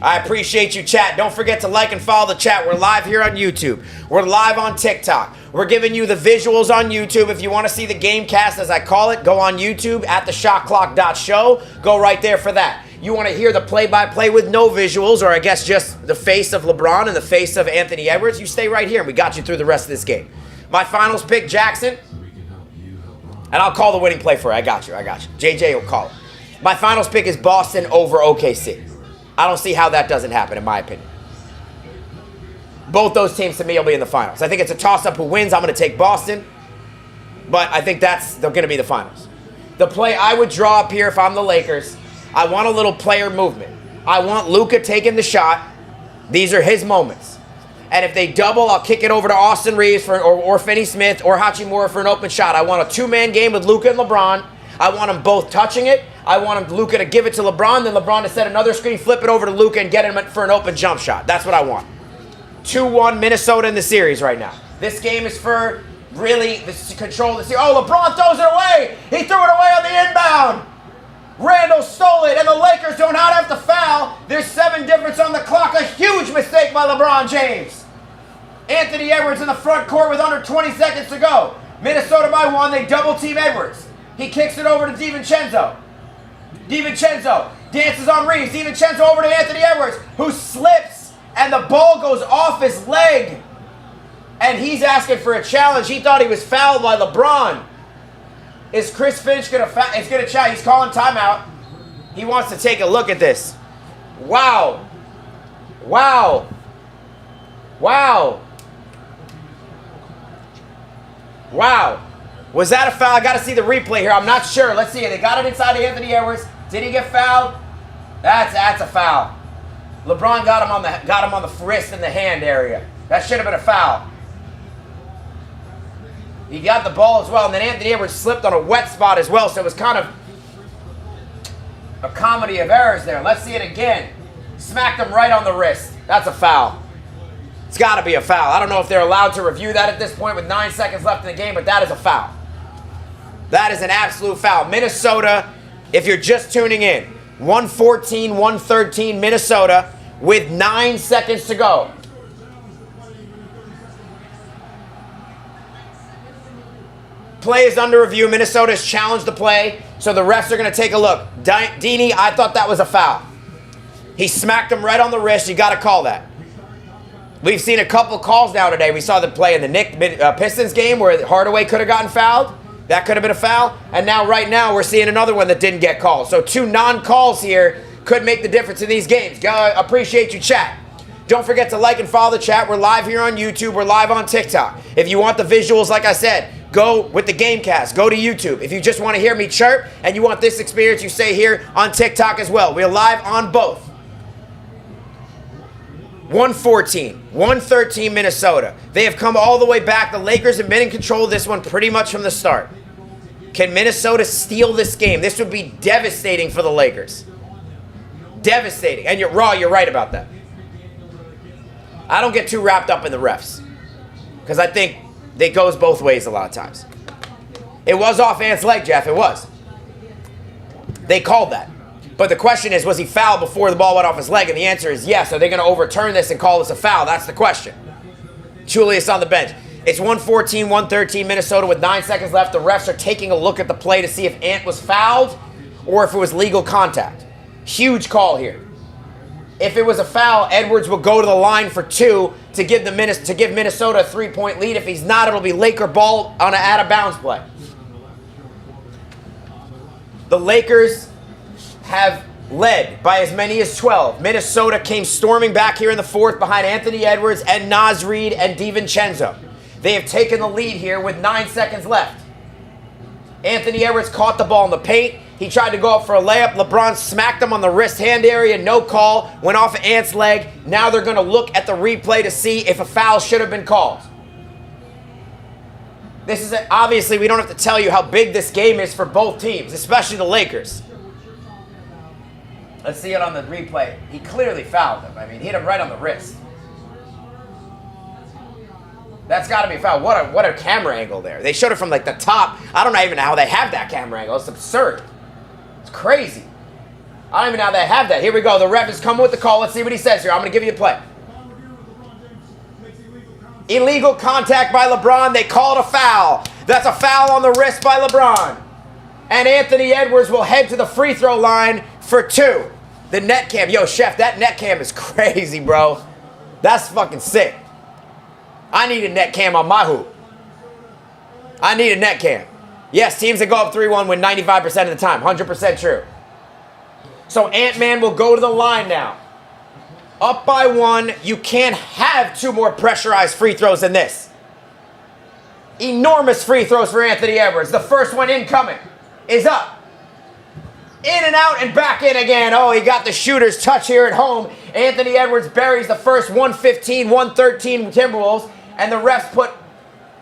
I appreciate you, chat. Don't forget to like and follow the chat. We're live here on YouTube. We're live on TikTok. We're giving you the visuals on YouTube. If you want to see the game cast, as I call it, go on YouTube at theshotclock.show. Go right there for that. You want to hear the play-by-play with no visuals, or I guess just the face of LeBron and the face of Anthony Edwards, you stay right here, and we got you through the rest of this game. My finals pick, Jackson. And I'll call the winning play for you. I got you. JJ will call it. My finals pick is Boston over OKC. I don't see how that doesn't happen, in my opinion. Both those teams, to me, will be in the finals. I think it's a toss-up who wins. I'm going to take Boston. But I think they're going to be the finals. The play I would draw up here if I'm the Lakers, I want a little player movement. I want Luka taking the shot. These are his moments. And if they double, I'll kick it over to Austin Reeves or Finney-Smith or Hachimura for an open shot. I want a two-man game with Luka and LeBron. I want them both touching it. I want Luka to give it to LeBron, then LeBron to set another screen, flip it over to Luka, and get him for an open jump shot. That's what I want. 2-1 Minnesota in the series right now. This game is for really the control of the series. Oh, LeBron throws it away. He threw it away on the inbound. Randle stole it, and the Lakers do not have to foul. There's 7 difference on the clock. A huge mistake by LeBron James. Anthony Edwards in the front court with under 20 seconds to go. Minnesota by 1. They double team Edwards. He kicks it over to DiVincenzo. DiVincenzo dances on Reeves. DiVincenzo over to Anthony Edwards, who slips, and the ball goes off his leg. And he's asking for a challenge. He thought he was fouled by LeBron. Is Chris Finch going to chat? He's calling timeout. He wants to take a look at this. Wow. Wow. Wow. Wow. Was that a foul? I got to see the replay here. I'm not sure. Let's see it. They got it inside of Anthony Edwards. Did he get fouled? That's a foul. LeBron got him on the wrist and the hand area. That should have been a foul. He got the ball as well, and then Anthony Edwards slipped on a wet spot as well, so it was kind of a comedy of errors there. Let's see it again. Smacked him right on the wrist. That's a foul. It's got to be a foul. I don't know if they're allowed to review that at this point with 9 seconds left in the game, but that is a foul. That is an absolute foul. Minnesota, if you're just tuning in, 114-113 Minnesota with 9 seconds to go. Play is under review. Minnesota has challenged the play, so the refs are going to take a look. Dini, I thought that was a foul. He smacked him right on the wrist. You got to call that. We've seen a couple calls now today. We saw the play in the Pistons game where Hardaway could have gotten fouled. That could have been a foul. And now, right now, we're seeing another one that didn't get called. So 2 non-calls here could make the difference in these games. Appreciate you, chat. Don't forget to like and follow the chat. We're live here on YouTube. We're live on TikTok. If you want the visuals, like I said, go with the Gamecast. Go to YouTube. If you just want to hear me chirp and you want this experience, you stay here on TikTok as well. We're live on both. 114, 113 Minnesota. They have come all the way back. The Lakers have been in control of this one pretty much from the start. Can Minnesota steal this game? This would be devastating for the Lakers. Devastating. And you're right about that. I don't get too wrapped up in the refs because I think it goes both ways a lot of times. It was off Ant's leg, Jeff. It was. They called that. But the question is, was he fouled before the ball went off his leg? And the answer is yes. Are they going to overturn this and call this a foul? That's the question. Julius on the bench. It's 114, 113 Minnesota with 9 seconds left. The refs are taking a look at the play to see if Ant was fouled or if it was legal contact. Huge call here. If it was a foul, Edwards will go to the line for 2 to give Minnesota a 3-point lead. If he's not, it'll be Laker ball on an out-of-bounds play. The Lakers have led by as many as 12. Minnesota came storming back here in the 4th behind Anthony Edwards and Naz Reid and DiVincenzo. They have taken the lead here with 9 seconds left. Anthony Edwards caught the ball in the paint. He tried to go up for a layup. LeBron smacked him on the wrist hand area. No call. Went off of Ant's leg. Now they're going to look at the replay to see if a foul should have been called. This is obviously, we don't have to tell you how big this game is for both teams, especially the Lakers. Let's see it on the replay. He clearly fouled him. I mean, he hit him right on the wrist. That's got to be a foul. What a camera angle there. They showed it from like the top. I don't even know how they have that camera angle. It's absurd. It's crazy. I don't even know how they have that. Here we go. The ref is coming with the call. Let's see what he says here. I'm going to give you a play. Illegal contact by LeBron. They called a foul. That's a foul on the wrist by LeBron. And Anthony Edwards will head to the free throw line for 2. The net cam. Yo, Chef, that net cam is crazy, bro. That's fucking sick. I need a net cam on my hoop. I need a net cam. Yes, teams that go up 3-1 win 95% of the time. 100% true. So Ant-Man will go to the line now. Up by 1. You can't have 2 more pressurized free throws than this. Enormous free throws for Anthony Edwards. The first one incoming is up. In and out and back in again. Oh, he got the shooter's touch here at home. Anthony Edwards buries the first 115, 113 Timberwolves. And the refs put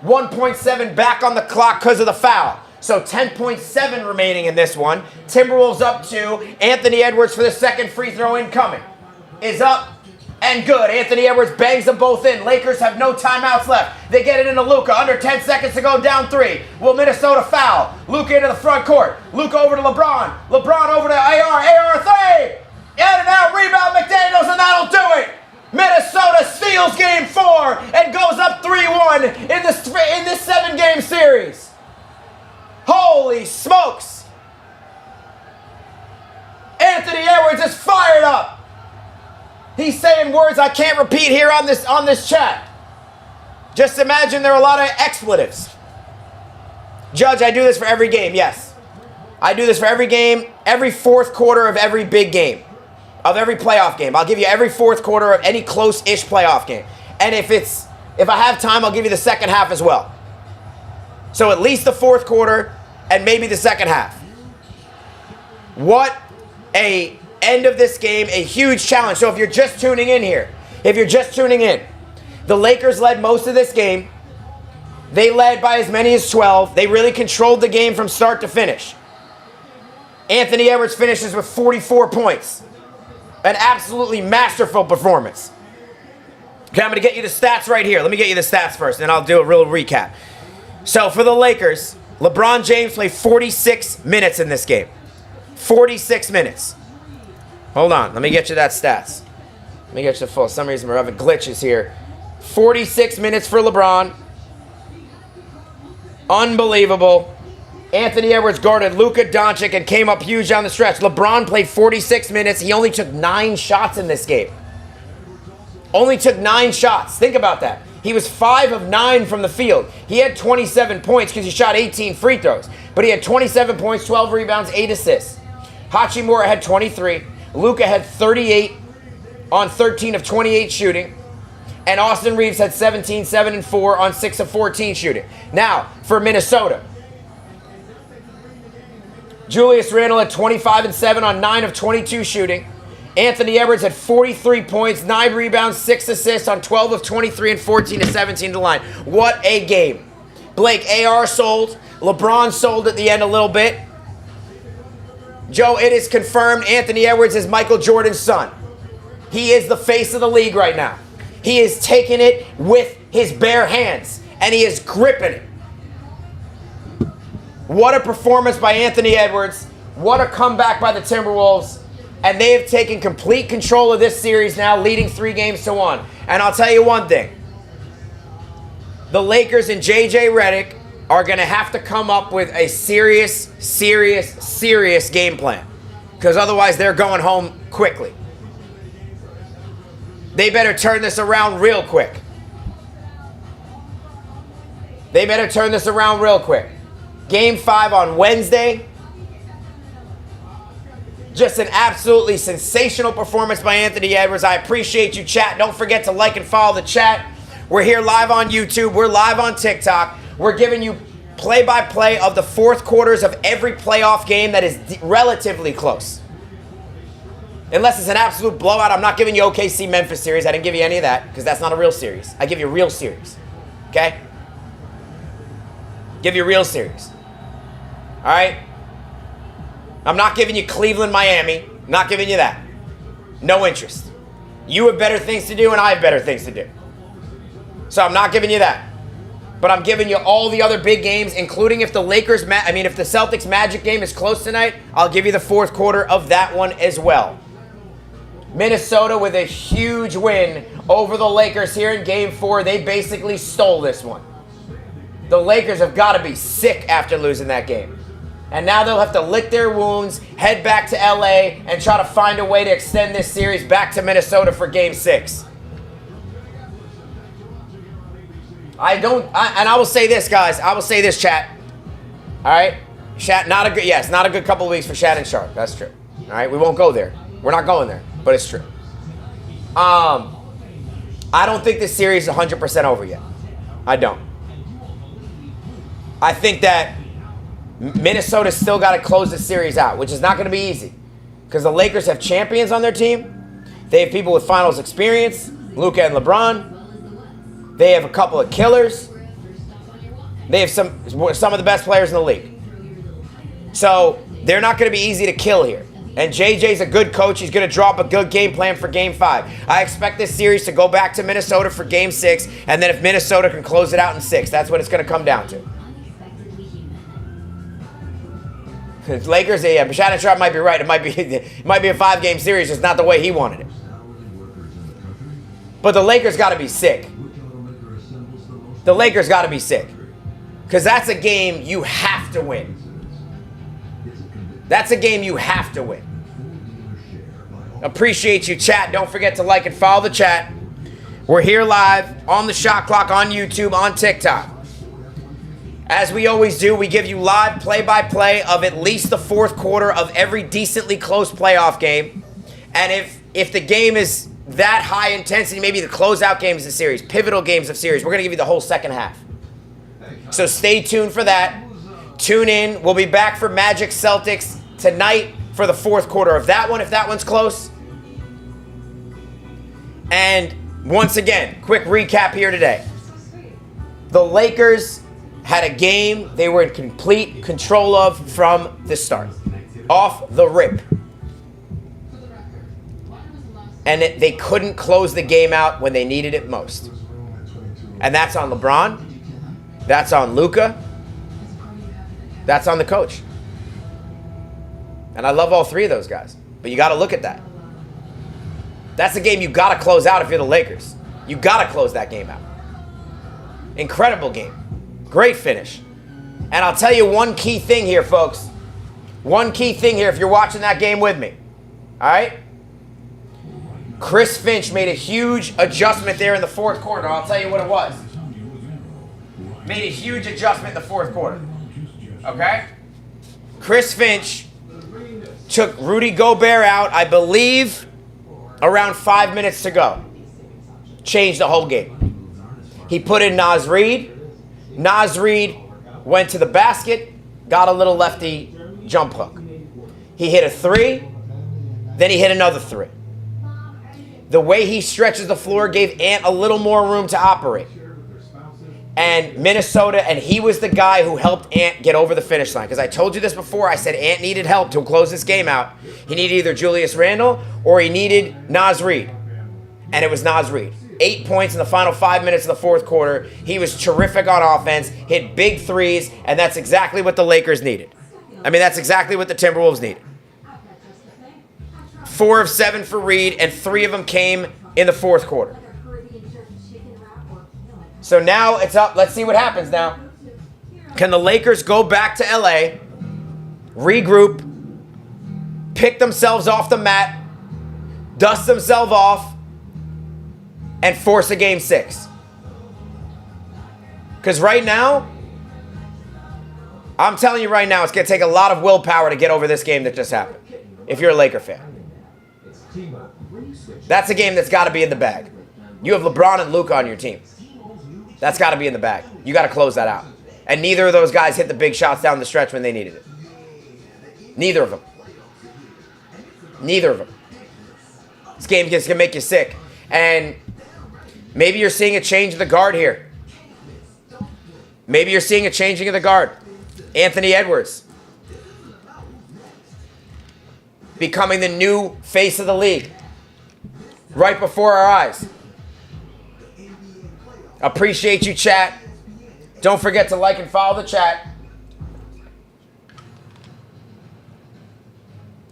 1.7 back on the clock because of the foul. So 10.7 remaining in this one. Timberwolves up 2. Anthony Edwards for the second free throw incoming. Is up and good. Anthony Edwards bangs them both in. Lakers have no timeouts left. They get it into Luka. Under 10 seconds to go, down 3. Will Minnesota foul? Luka into the front court. Luka over to LeBron. LeBron over to AR. AR 3. In and out. Rebound McDaniels, and that'll do it. Minnesota steals game 4 and goes up 3-1 in this 7-game series. Holy smokes. Anthony Edwards is fired up. He's saying words I can't repeat here on this chat. Just imagine there are a lot of expletives. Judge, I do this for every game. Yes. I do this for every game, every 4th quarter of every big game. Of every playoff game. I'll give you every 4th quarter of any close-ish playoff game. And if I have time, I'll give you the second half as well. So at least the 4th quarter and maybe the second half. What a end of this game, a huge challenge. So if you're just tuning in here, the Lakers led most of this game. They led by as many as 12. They really controlled the game from start to finish. Anthony Edwards finishes with 44 points. An absolutely masterful performance. Okay, I'm going to get you the stats right here. Let me get you the stats first, and then I'll do a real recap. So for the Lakers, LeBron James played 46 minutes in this game. 46 minutes. Hold on. Let me get you that stats. Let me get you the full. For some reason we're having glitches here. 46 minutes for LeBron. Unbelievable. Anthony Edwards guarded Luka, Doncic, and came up huge down the stretch. LeBron played 46 minutes. He only took 9 shots in this game. Only took 9 shots. Think about that. He was 5 of 9 from the field. He had 27 points because he shot 18 free throws. But he had 27 points, 12 rebounds, 8 assists. Hachimura had 23. Luka had 38 on 13 of 28 shooting. And Austin Reeves had 17, 7 and 4 on 6 of 14 shooting. Now, for Minnesota, Julius Randle had 25 and 7 on 9 of 22 shooting. Anthony Edwards had 43 points, 9 rebounds, 6 assists on 12 of 23 and 14 to 17 to the line. What a game. Blake, AR sold. LeBron sold at the end a little bit. Joe, it is confirmed Anthony Edwards is Michael Jordan's son. He is the face of the league right now. He is taking it with his bare hands, and he is gripping it. What a performance by Anthony Edwards. What a comeback by the Timberwolves. And they have taken complete control of this series now, leading 3-1. And I'll tell you one thing. The Lakers and JJ Redick are going to have to come up with a serious game plan. Because otherwise they're going home quickly. They better turn this around real quick. They better turn this around real quick. Game 5 on Wednesday. Just an absolutely sensational performance by Anthony Edwards. I appreciate you, chat. Don't forget to like and follow the chat. We're here live on YouTube. We're live on TikTok. We're giving you play-by-play of the fourth quarters of every playoff game that is relatively close. Unless it's an absolute blowout. I'm not giving you OKC Memphis series. I didn't give you any of that because that's not a real series. I give you a real series. Okay? Give you a real series. All right? I'm not giving you Cleveland, Miami. Not giving you that. No interest. You have better things to do and I have better things to do. So I'm not giving you that. But I'm giving you all the other big games, including if the if the Celtics Magic game is close tonight, I'll give you the fourth quarter of that one as well. Minnesota with a huge win over the Lakers here in Game 4. They basically stole this one. The Lakers have got to be sick after losing that game. And now they'll have to lick their wounds, head back to LA, and try to find a way to extend this series back to Minnesota for Game 6. I will say this, guys. I will say this, chat. All right? Chat, not a good couple of weeks for Shannon Sharp. That's true. All right? We won't go there. We're not going there, but it's true. I don't think this series is 100% over yet. I don't. I think that Minnesota's still got to close the series out, which is not going to be easy because the Lakers have champions on their team. They have people with finals experience, Luka and LeBron. They have a couple of killers. They have some of the best players in the league. So they're not going to be easy to kill here. And JJ's a good coach. He's going to draw up a good game plan for Game 5. I expect this series to go back to Minnesota for Game 6, and then if Minnesota can close it out in 6, that's what it's going to come down to. Lakers, yeah, Shannon Sharp might be right. It might be a 5-game series. It's not the way he wanted it. But the Lakers got to be sick. The Lakers got to be sick. Because that's a game you have to win. That's a game you have to win. Appreciate you, chat. Don't forget to like and follow the chat. We're here live on the Shot Clock, on YouTube, on TikTok. As we always do, we give you live play-by-play of at least the fourth quarter of every decently close playoff game. And if the game is that high intensity, maybe the closeout games of series, pivotal games of series, we're going to give you the whole second half. So stay tuned for that. Tune in. We'll be back for Magic Celtics tonight for the fourth quarter of that one, if that one's close. And once again, quick recap here today. The Lakers had a game they were in complete control of from the start. Off the rip. And they couldn't close the game out when they needed it most. And that's on LeBron. That's on Luka. That's on the coach. And I love all three of those guys. But you got to look at that. That's a game you got to close out if you're the Lakers. You got to close that game out. Incredible game. Great finish. And I'll tell you one key thing here, folks. One key thing here if you're watching that game with me. All right? Chris Finch made a huge adjustment there in the fourth quarter. I'll tell you what it was. Made a huge adjustment in the fourth quarter. Okay? Chris Finch took Rudy Gobert out, I believe, around 5 minutes to go. Changed the whole game. He put in Naz Reid. Naz Reid went to the basket, got a little lefty jump hook. He hit a three, then he hit another three. The way he stretches the floor gave Ant a little more room to operate. And Minnesota, and he was the guy who helped Ant get over the finish line. Because I told you this before, I said Ant needed help to close this game out. He needed either Julius Randle or he needed Naz Reid. And it was Naz Reid. 8 points in the final 5 minutes of the fourth quarter. He was terrific on offense, hit big threes, and that's exactly what the Lakers needed. I mean, that's exactly what the Timberwolves needed. 4 of 7 for Reid, and 3 of them came in the fourth quarter. So now it's up. Let's see what happens now. Can the Lakers go back to LA, regroup, pick themselves off the mat, dust themselves off, and force a game 6? Because right now, I'm telling you right now, it's going to take a lot of willpower to get over this game that just happened, if you're a Laker fan. That's a game that's got to be in the bag. You have LeBron and Luka on your team. That's got to be in the bag. You got to close that out. And neither of those guys hit the big shots down the stretch when they needed it. Neither of them. Neither of them. This game is going to make you sick. And maybe you're seeing a change of the guard here. Maybe you're seeing a changing of the guard. Anthony Edwards becoming the new face of the league right before our eyes. Appreciate you, chat. Don't forget to like and follow the chat.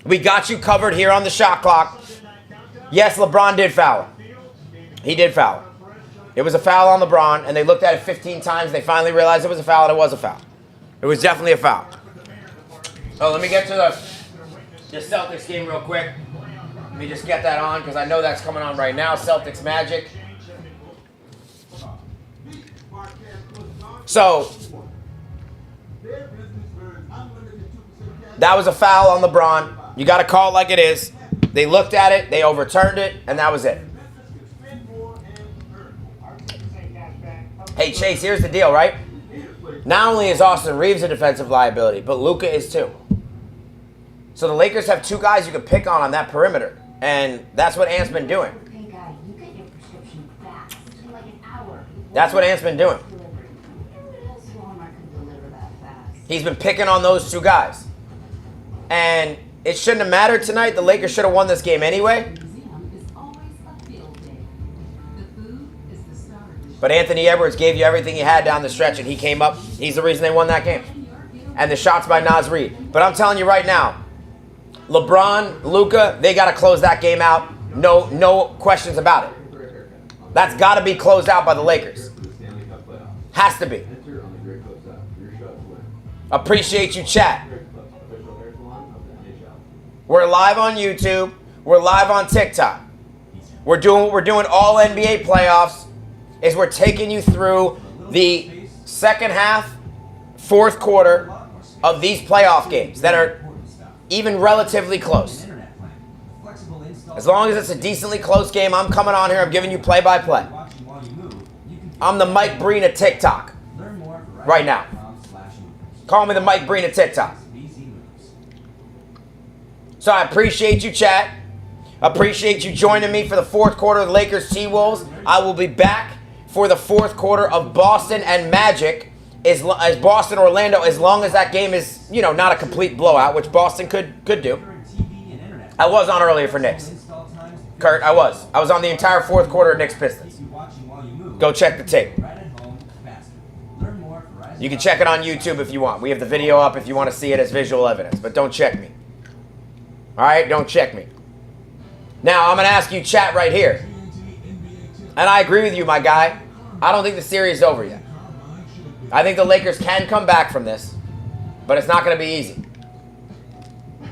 We got you covered here on the shot clock. Yes, LeBron did foul him. He did foul him. It was a foul on LeBron, and they looked at it 15 times. They finally realized it was a foul, and it was a foul. It was definitely a foul. Oh, let me get to the Celtics game real quick. Let me just get that on, because I know that's coming on right now. Celtics Magic. So, that was a foul on LeBron. You got to call it like it is. They looked at it, they overturned it, and that was it. Hey, Chase, here's the deal, right? Not only is Austin Reeves a defensive liability, but Luka is too. So the Lakers have 2 guys you can pick on that perimeter, and that's what Ant's been doing. That's what Ant's been doing. He's been picking on those 2 guys. And it shouldn't have mattered tonight. The Lakers should have won this game anyway. But Anthony Edwards gave you everything he had down the stretch, and he came up. He's the reason they won that game. And the shots by Naz Reid. But I'm telling you right now, LeBron, Luka, they got to close that game out. No questions about it. That's got to be closed out by the Lakers. Has to be. Appreciate you, chat. We're live on YouTube. We're live on TikTok. We're doing what we're doing all NBA playoffs is we're taking you through the second half, fourth quarter of these playoff games that are even relatively close. As long as it's a decently close game, I'm coming on here. I'm giving you play-by-play. I'm the Mike Breen of TikTok right now. Call me the Mike Breen of TikTok. So I appreciate you, chat. Appreciate you joining me for the fourth quarter of the Lakers T-Wolves. I will be back for the fourth quarter of Boston and Magic, as Boston Orlando, as long as that game is, not a complete blowout, which Boston could do. I was on earlier for Knicks. Kurt, I was. I was on the entire fourth quarter of Knicks Pistons. Go check the tape. You can check it on YouTube if you want. We have the video up if you want to see it as visual evidence, but don't check me. All right? Don't check me. Now, I'm going to ask you chat right here. And I agree with you, my guy. I don't think the series is over yet. I think the Lakers can come back from this, but it's not going to be easy.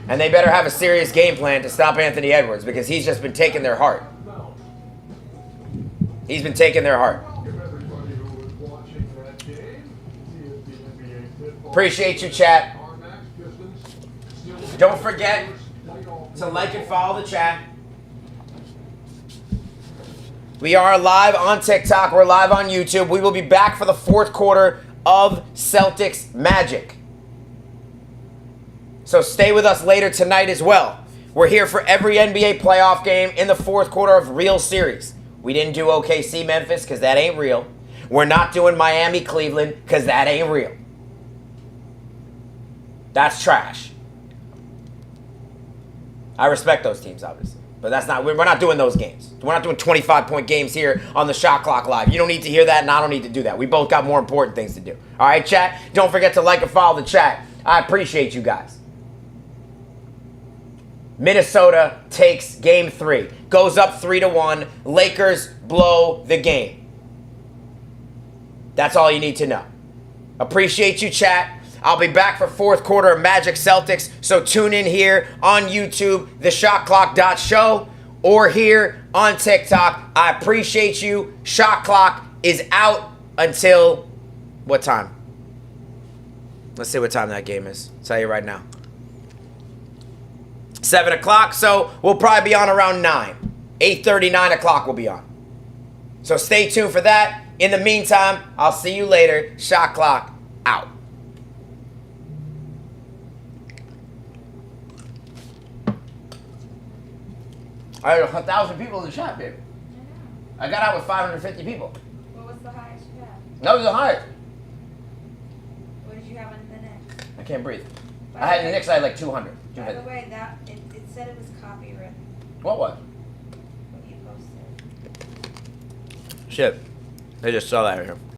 And they better have a serious game plan to stop Anthony Edwards because he's just been taking their heart. He's been taking their heart. Appreciate you, chat. Don't forget to like and follow the chat. We are live on TikTok. We're live on YouTube. We will be back for the fourth quarter of Celtics Magic. So stay with us later tonight as well. We're here for every NBA playoff game in the fourth quarter of real series. We didn't do OKC Memphis because that ain't real. We're not doing Miami Cleveland because that ain't real. That's trash. I respect those teams, obviously. But that's not, we're not doing those games. We're not doing 25-point games here on the Shot Clock Live. You don't need to hear that, and I don't need to do that. We both got more important things to do. All right, chat? Don't forget to like and follow the chat. I appreciate you guys. Minnesota takes game 3. Goes up 3-1. Lakers blow the game. That's all you need to know. Appreciate you, chat. I'll be back for fourth quarter of Magic Celtics, so tune in here on YouTube, theshotclock.show, or here on TikTok. I appreciate you. Shot Clock is out until what time? Let's see what time that game is. I'll tell you right now. 7 o'clock, so we'll probably be on around 9. 8:30, 9 o'clock we'll be on. So stay tuned for that. In the meantime, I'll see you later. Shot Clock out. I had 1,000 people in the chat, baby. I got out with 550 people. What was the highest you had? That was the highest. What did you have in the Knicks? I can't breathe. I had in the Knicks, I had like 200. By the way, that it said it was copywritten. What was? What you posted. Shit. They just saw that here.